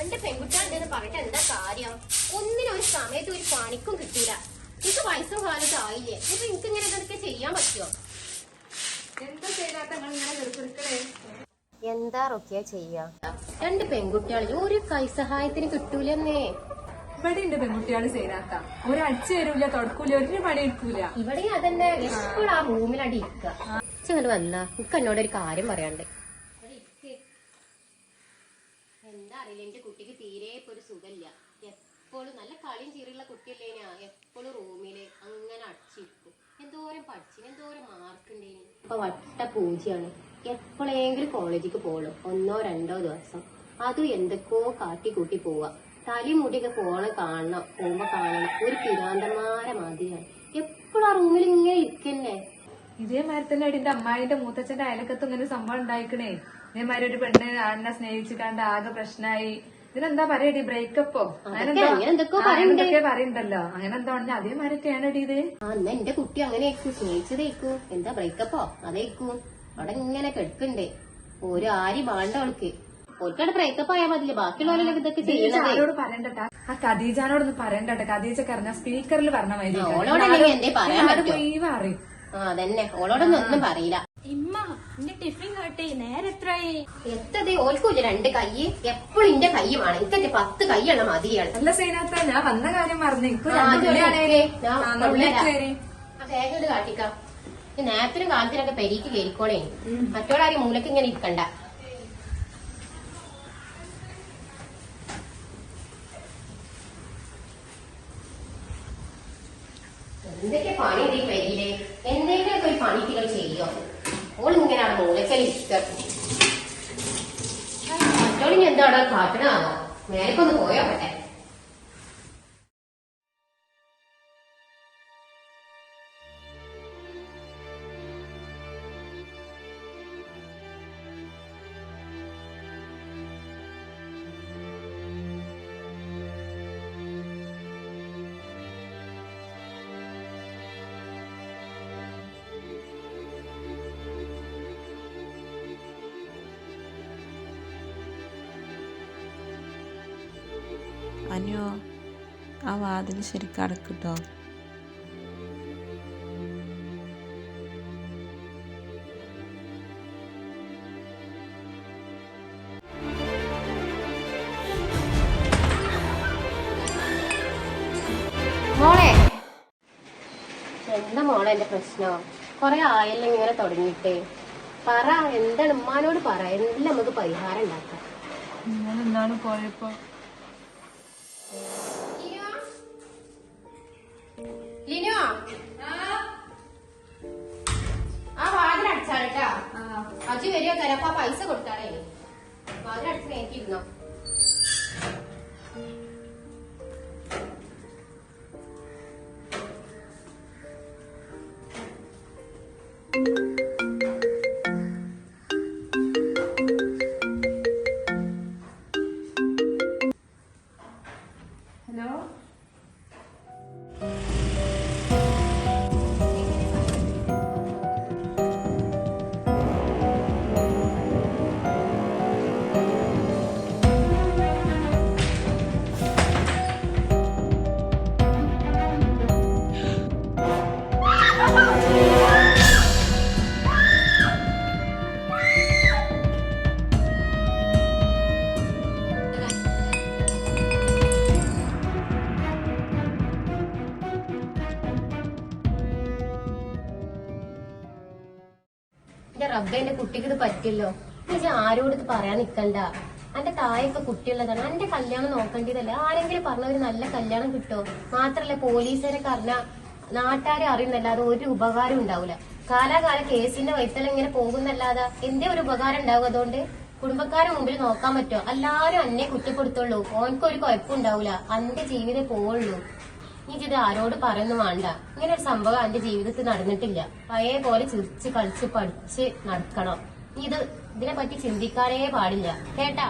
രണ്ട് പെൺകുട്ടികളുണ്ടെന്ന് പറഞ്ഞിട്ട് എന്താ കാര്യം? ഒന്നിനും ഒരു സമയത്ത് ഒരു പണിക്കും കിട്ടൂല. എനിക്ക് വയസ്സും കാലത്ത് ആയില്ലേ, ഇപ്പൊ എനിക്ക് ഇങ്ങനെ ഇതൊക്കെ ചെയ്യാൻ പറ്റുമോ? എന്താ റൊക്കിയ ചെയ്യാ? രണ്ട് പെൺകുട്ടികൾ ഒരു കൈസഹായത്തിന് കിട്ടൂലെന്നേ. ഇവിടെ ഉണ്ട് പെൺകുട്ടികള് ചെയ്താത്ത ഒരടിച്ചു തരൂല, തുടക്കൂല, ഒരു പണി എടുക്കൂല. ഇവിടെ അതന്നെ എപ്പോഴും ആ റൂമിലടി ഇരിക്ക. ഇങ്ങനെ വന്നാ എനിക്ക് എന്നോട് ഒരു കാര്യം പറയാണ്ട്. എന്താ അറിയില്ല, എന്റെ കുട്ടിക്ക് തീരെ ഇപ്പൊ ഒരു സുഖമില്ല. എപ്പോഴും നല്ല കളിയും ചീറിയുള്ള കുട്ടിയല്ലേ ഞാൻ. എപ്പോഴും റൂമില് അങ്ങനെ അടിച്ചിരിക്കും. എന്തോരം പഠിച്ചിന്, എന്തോരം മാർക്കുണ്ടേന്. ഇപ്പൊ വട്ട പൂജയാണ്. എപ്പോഴെങ്കിലും കോളേജിക്ക് പോളൂ, 1-2 ദിവസം. അതും എന്തൊക്കെയോ കാട്ടിക്കൂട്ടി പോവാ. തലയും മുടിയൊക്കെ പോകുമ്പോ കാണണം. ഒരു പിരാന്തന്മാരെ മാതിരിയാണ്. എപ്പോഴും ആ റൂമിൽ ഇങ്ങനെ ഇരിക്കന്നെ. ഇതേമാതിരി തന്നെ എന്റെ അമ്മായിന്റെ മൂത്തച്ഛന്റെ അയലക്കത്ത് ഇങ്ങനെ സംഭവം ഉണ്ടായിക്കണേ. ഇതേമാതിരി ഒരു പെണ്ണ് ആടിനെ സ്നേഹിച്ചു കണ്ട് ആകെ പ്രശ്നമായി. ഇതിനെന്താ പറയടി, ബ്രേക്കപ്പോ എന്തൊക്കെ പറയണ്ടല്ലോ. അങ്ങനെ എന്താ പറഞ്ഞാൽ അതേമാതിരിയൊക്കെയാണ് ഇത്. എന്റെ കുട്ടി അങ്ങനെ സ്നേഹിച്ചതേക്കൂ. എന്താ ബ്രേക്കപ്പോ അതേക്കൂ. അവിടെ ഇങ്ങനെ കെടുക്കണ്ടേ. ഒരു ആരി വേണ്ട അവൾക്ക്. ഓൾക്കടെ ബ്രേക്കപ്പ് ആയാൽ മതില്ലേ, ബാക്കിയുള്ളവരൊക്കെ ഇതൊക്കെ ചെയ്യുന്നത്. പറയണ്ടട്ടാ, ആ ഖദീജാനോടൊന്ന് പറയണ്ടട്ടെ. ഖദീജക്ക് അറിഞ്ഞ സ്പീക്കറിൽ പറഞ്ഞ മാതിരി അറിയും. അതന്നെ, ഓളോടൊന്നും ഒന്നും പറയില്ല. ടിഫിൻ കേട്ടെ നേരെ എത്രയായി? എത്തത് ഓൽക്കൂല്ല 2 കൈ. എപ്പോഴും ഇന്റെ കൈ വേണം. എനിക്കൊക്കെ 10 കൈയുള്ള മതിയാണ്. അല്ല സൈനാത്ത, ഞാൻ വന്ന കാര്യം പറഞ്ഞു. വേഗം കാട്ടിക്കാം. നേരത്തിനും കാലത്തിനൊക്കെ പെരീക്ക് കയറിക്കോളേ. മറ്റോടാരും മൂലക്ക് ഇങ്ങനെ ഇരിക്കണ്ട. എന്തൊക്കെ പണി ഈ പെരിയില്? എന്തെങ്കിലുമൊക്കെ ഒരു പണിക്കുകൾ ചെയ്യോ? ഓളിങ്ങനെയാണ് മൂലക്കലിരിക്ക. മറ്റോളിന് എന്താണ് കാട്ടണാവോ? മേലക്കൊന്ന് പോയോട്ടെ. അനു, ആ വാതിൽ ശരിക്കും അടക്കിട്ടോ. മോളെ, എന്താ മോളെ എന്റെ പ്രശ്നം? കൊറേ ആയല്ലോ ഇങ്ങനെ തുടങ്ങിയിട്ട്. പറ, എന്താണ് ഉമ്മാനോട് പറ. എല്ലാം നമുക്ക് പരിഹാരം ഉണ്ടാക്കാം. എന്താണ് പോയപ്പോ ലിനോ, ആ വാതിലടിച്ചാട്ടാ. അജു വരിക തരപ്പ പൈസ കൊടുത്താളേ. വാതിലടിച്ച് നോക്കിയിരുന്നോ? ഹലോ, എന്റെ റബ്ബെ, എന്റെ കുട്ടിക്ക് ഇത് പറ്റില്ലോ. പക്ഷെ ആരോട് ഇത് പറയാൻ നിക്കണ്ട. എന്റെ തായൊക്കെ കുട്ടിയുള്ളതാണ്. എന്റെ കല്യാണം നോക്കേണ്ടതല്ല. ആരെങ്കിലും പറഞ്ഞ ഒരു നല്ല കല്യാണം കിട്ടോ? മാത്രല്ല പോലീസുകാരൊക്കെ അറിഞ്ഞ നാട്ടുകാരെ അറിയുന്നല്ലാതെ ഒരു ഉപകാരം ഉണ്ടാവില്ല. കാലാകാല കേസിന്റെ വൈത്തല ഇങ്ങനെ പോകുന്നല്ലാതെ എന്തേ ഒരു ഉപകാരം ഉണ്ടാവും? അതുകൊണ്ട് കുടുംബക്കാരെ മുമ്പിൽ നോക്കാൻ പറ്റുമോ? എല്ലാരും അന്നെ കുറ്റപ്പെടുത്തുള്ളൂ. ഓനക്കൊരു കുഴപ്പമുണ്ടാവൂല. അന്റെ ജീവിതം പോവുള്ളൂ. എനിക്കിത് ആരോട് പറയുന്നു വേണ്ട. ഇങ്ങനെ ഒരു സംഭവം എന്റെ ജീവിതത്തിൽ നടന്നിട്ടില്ല. പഴയ പോലെ ചിരിച്ച് കളിച്ച് പഠിച്ച് നടക്കണം. ഇതിനെ പറ്റി ചിന്തിക്കാനേ പാടില്ല, കേട്ടാ?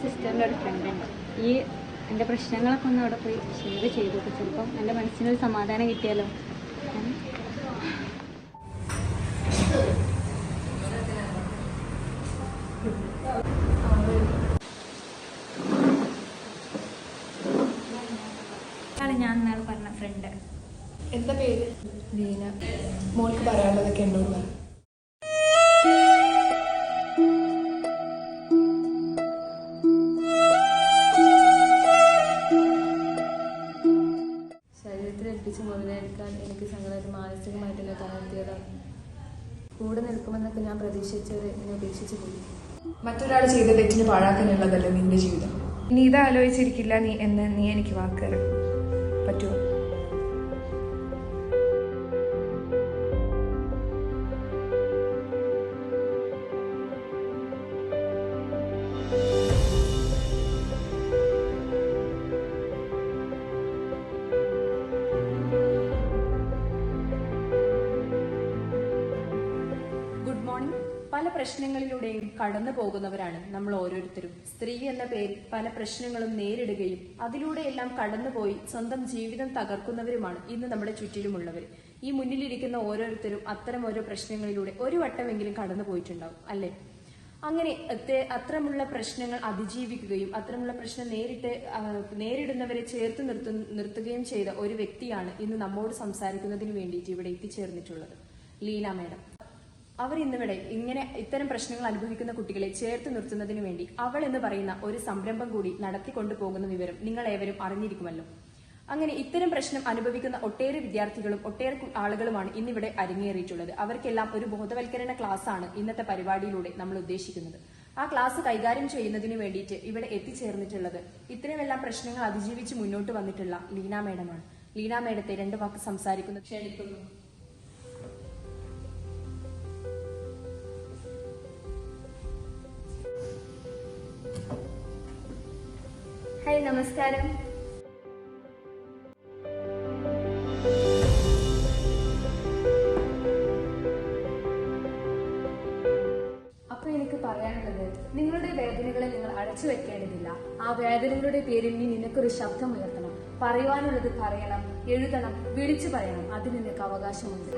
സിസ്റ്ററിൻ്റെ ഒരു ഫ്രണ്ടുണ്ട്. ഈ എൻ്റെ പ്രശ്നങ്ങളൊക്കെ ഒന്ന് അവിടെ പോയി ഷെയർ ചെയ്തോട്ടെ, ചിലപ്പം എൻ്റെ മനസ്സിനൊരു സമാധാനം കിട്ടിയാലോ. ഞാൻ ഇന്നാൾ പറഞ്ഞ ഫ്രണ്ട്. എന്താ പേര്? ലീന. മോൾക്ക് പറയാനുള്ളതൊക്കെ എന്നോട് പറ. ശരീരത്തിൽ ഏൽപ്പിച്ച് മുതലെടുക്കാൻ എനിക്ക് സംഘടന മാനസികമായിട്ട് എന്നെ തളർത്തിയതാണ്. കൂടെ നിൽക്കുമെന്നൊക്കെ ഞാൻ പ്രതീക്ഷിച്ചത് എന്നെ ഉപേക്ഷിച്ചു പോയി. മറ്റൊരാൾ ചെയ്ത തെറ്റിന് പാഴാക്കാനുള്ളതല്ലേ നിന്റെ ജീവിതം. നീ ഇത് ആലോചിച്ചിരിക്കില്ല എന്ന് നീ എനിക്ക് വാക്ക് പറ്റുമോ? Good morning. പല പ്രശ്നങ്ങളിലൂടെയും കടന്നു പോകുന്നവരാണ് നമ്മൾ ഓരോരുത്തരും. സ്ത്രീ എന്ന പേരിൽ പല പ്രശ്നങ്ങളും നേരിടുകയും അതിലൂടെയെല്ലാം കടന്നുപോയി സ്വന്തം ജീവിതം തകർക്കുന്നവരുമാണ് ഇന്ന് നമ്മുടെ ചുറ്റിലുമുള്ളവർ. ഈ മുന്നിലിരിക്കുന്ന ഓരോരുത്തരും അത്തരം ഓരോ പ്രശ്നങ്ങളിലൂടെ ഒരു വട്ടമെങ്കിലും കടന്നു പോയിട്ടുണ്ടാവും, അല്ലേ? അങ്ങനെ അത്തരമുള്ള പ്രശ്നങ്ങൾ അതിജീവിക്കുകയും അത്തരമുള്ള പ്രശ്നം നേരിടുന്നവരെ ചേർത്ത് നിർത്തുകയും ചെയ്ത ഒരു വ്യക്തിയാണ് ഇന്ന് നമ്മോട് സംസാരിക്കുന്നതിന് വേണ്ടിയിട്ട് ഇവിടെ എത്തിച്ചേർന്നിട്ടുള്ളത്, ലീന മേഡം. അവർ ഇന്നിവിടെ ഇത്തരം പ്രശ്നങ്ങൾ അനുഭവിക്കുന്ന കുട്ടികളെ ചേർത്ത് നിർത്തുന്നതിന് വേണ്ടി അവൾ എന്ന് പറയുന്ന ഒരു സംരംഭം കൂടി നടത്തിക്കൊണ്ടു പോകുന്ന വിവരം നിങ്ങൾ ഏവരും അറിഞ്ഞിരിക്കുമല്ലോ. അങ്ങനെ ഇത്തരം പ്രശ്നം അനുഭവിക്കുന്ന ഒട്ടേറെ വിദ്യാർത്ഥികളും ഒട്ടേറെ ആളുകളുമാണ് ഇന്നിവിടെ അരങ്ങേറിയിട്ടുള്ളത്. അവർക്കെല്ലാം ഒരു ബോധവൽക്കരണ ക്ലാസ് ആണ് ഇന്നത്തെ പരിപാടിയിലൂടെ നമ്മൾ ഉദ്ദേശിക്കുന്നത്. ആ ക്ലാസ് കൈകാര്യം ചെയ്യുന്നതിന് വേണ്ടിയിട്ട് ഇവിടെ എത്തിച്ചേർന്നിട്ടുള്ളത് ഇത്തരമെല്ലാം പ്രശ്നങ്ങൾ അതിജീവിച്ച് മുന്നോട്ട് വന്നിട്ടുള്ള ലീന മേഡമാണ്. ലീന മേഡത്തെ 2 വാക്ക് സംസാരിക്കുന്നത് ക്ഷണിക്കുന്നു. ഹായ്, നമസ്കാരം. അപ്പൊ എനിക്ക് പറയാനുള്ളത്, നിങ്ങളുടെ വേദനകളെ നിങ്ങൾ അടച്ചു വെക്കേണ്ടതില്ല. ആ വേദനകളുടെ പേരിൽ നീ നിനക്കൊരു ശബ്ദം ഉയർത്തണം. പറയുവാനുള്ളത് പറയണം, എഴുതണം, വിളിച്ചു പറയണം. അതിന് നിനക്ക് അവകാശമുണ്ട്.